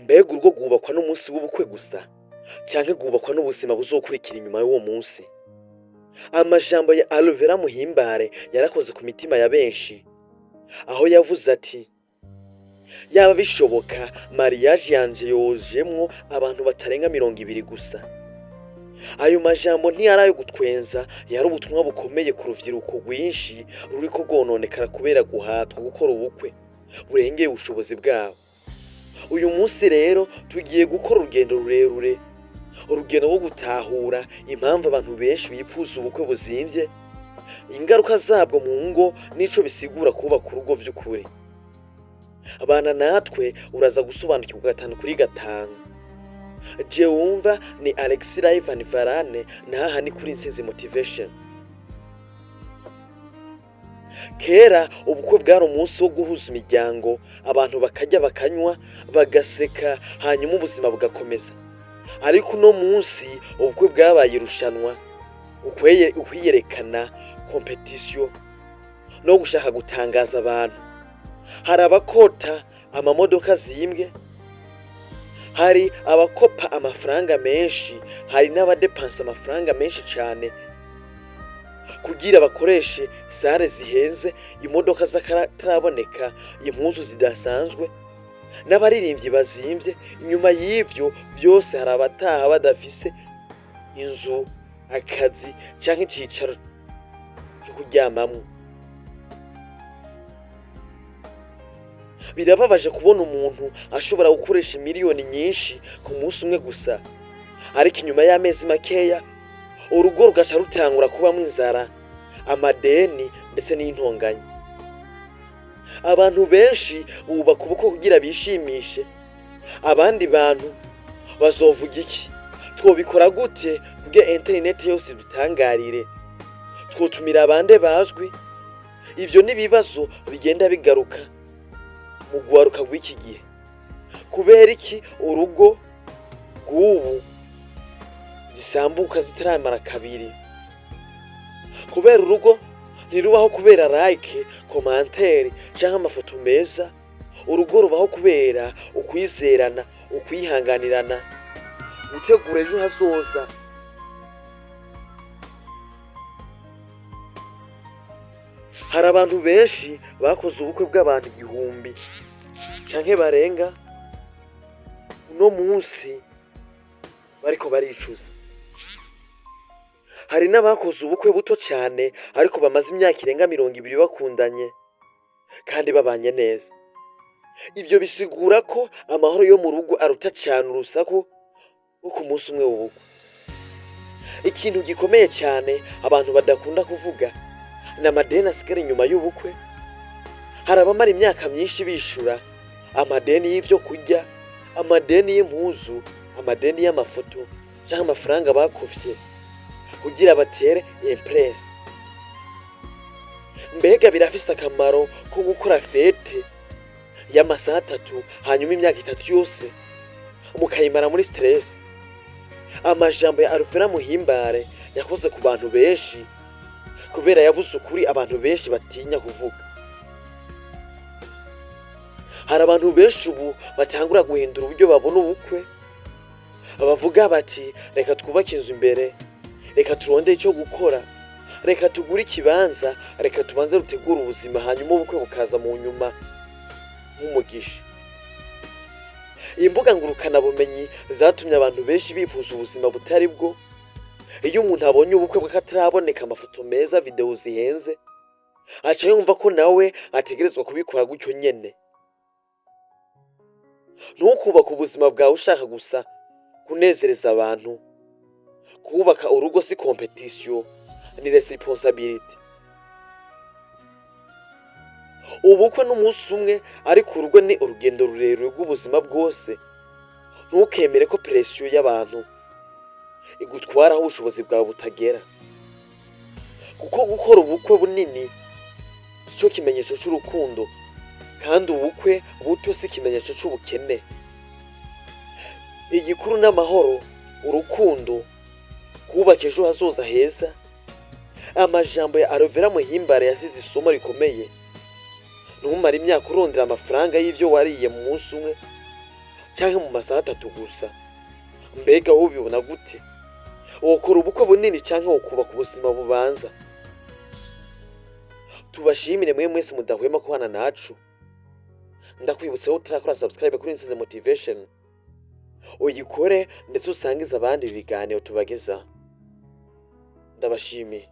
mbega urugo rwubakwa n'umunsi w'ubukwe gusa canke rwubakwa n'ubuzima buzokurikira inyuma y'uwo munsi? Amajambo ya Alvera Muhimbare yarakoze ku mitima ya benshi, aho yavuze ati yaba bishoboka mariage yanje yojemwo abantu batarenga 200 gusa. Ayo majambo ntiyari ayo gutwenza, yari ubutumwa bukomeye ku ruvyiruko rwinshi ruriko rwononekara kubera guhatwa gukora ubukwe burengeye ubushobozi bwabo. Uyu munsi rero tugiye gukora urugendo rurerure, urugendo rwo gutahura impamvu abantu benshi bipfuza ubukwe buzimvye, ingaruka zabwo mu ngo n'ico bisigura kubaka urugo vy'ukuri. Abana natwe uraza gusobanukirwa 5 kuri 5. Je wumva ni Alexis Live and Varane, naha ni kuri Intsinzi Motivation. Kera ubukwe bwari umunsi wo guhuza imiryango, abantu bakarya bakanywa bagaseka hanyuma ubuzima bugakomeza. Ariko uno munsi ubukwe bwabaye irushanwa, ukwiyerekana, competition no gushaka gutangaza abantu. Hari abakota amamodoka zimbwe, hari abakopa amafaranga menshi, hari n'abadepansa amafaranga menshi cyane kugira bakoreshe sare zihenze, imodoka z'akataraboneka, impuzu zidasanzwe, n'abaririmbyi bazimvye. Inyuma y'ivyo byose hari abataha badafise inzu, akazi canke icicaro cyo kuryamamwo. Birababaje kubona umuntu ashobora gukoresha miliyoni nyinshi ku munsi umwe gusa, ariko inyuma y'amezi makeya urugo rugaca rutangura kubamwo inzara, amadeni ndetse n'intonganya. Abantu benshi bubaka ubukwe kugira bishimishe. Abandi bantu bazovuga iki? Twobikora gute kugira internet yose dutangarire? Twotumira abande bazwi? Ivyo ni bibazo bigenda bigaruka mu gwaruka rw'iki gihe. Kubera iki urugo rw'ubu zisambuka zitaramara kabiri? Kubera urugo ntirubaho kubera like, commentaire canke amafoto meza. Urugo rubaho kubera ukwizerana, ukwihanganirana, gutegura ejo hazoza. Hari abantu benshi bakoze ubukwe bw'abantu 1000 canke barenga, uno munsi bariko baricuza. Hari n'abakoze ubukwe buto cyane ariko bamaze imyaka irenga 200 bakundanye kandi babanye neza. Ivyo bisigura ko amahoro yo mu rugo aruta cyane urusaku rwo ku munsi umwe w'ubukwe. Ikintu gikomeye cyane abantu badakunda kuvuga ni amadeni asigara inyuma y'ubukwe. Hari abamara imyaka myinshi bishura amadeni y'ivyo kurya, amadeni y'impuzu, amadeni y'amafoto canke amafaranga bakuvye kugira batere impress. Mbega birafise akamaro ko gukora fete y'amasaha 3 hanyuma imyaka 3 yose mukayimara muri stress? Amajambo ya Alvera Muhimbare yakoze ku bantu benshi kubera yavuze ukuri abantu benshi batinya kuvuga. Hari abantu benshi ubu batangura guhindura uburyo babona ubukwe. Abavuga bati reka twubake inzu imbere, reka turonde icyo gukora, reka tugure ikibanza, reka tubanze rutegura ubuzima hanyuma ubukwe bukaza mu nyuma nk'umugisha. Imbuga ngurukana bumenyi zatumye abantu benshi bifuza ubuzima butari bwo. Iyo umuntu abonye ubukwe bw'akataraboneka, amafoto meza, video zihenze, aca yumva ko nawe ategerezwa kubikora gutyo nyene. Ntukubaka ubuzima bwawe ushaka gusa kunezereza abantu. Kubaka urugo si competition, ni responsibility. Ubukwe n'umunsi umwe, ariko urugo ni urugendo rurerure rw'ubuzima bwose. Ntukemere ko pressure y'abantu igutwaraho ubushobozi bwawe butagera, kuko gukora ubukwe bunini cyo kimenyetso cy'urukundo, kandi ubukwe buto si kimenyetso cy'ubukene. Igikuru n'amahoro, urukundo, kubaka ejo hazoza heza. Amajambo ya Alvera Muhimbare yasize isomo rikomeye. Ntumara imyaka urondera amafaranga y'ivyo wariye mu munsi umwe, canke mu masaha 3 gusa. Mbega wowe ubibona gute? Wokora ubukwe bunini canke wokubaka ubuzima bubanza? Tubashimire mwe mwese mudahwema kubana nacu. Ndakwibutsa wowe utarakora subscribe kuri Insinzi Motivation, uyikore ndetse usangize abandi ibiganiro tubageza. Ndabashimiye.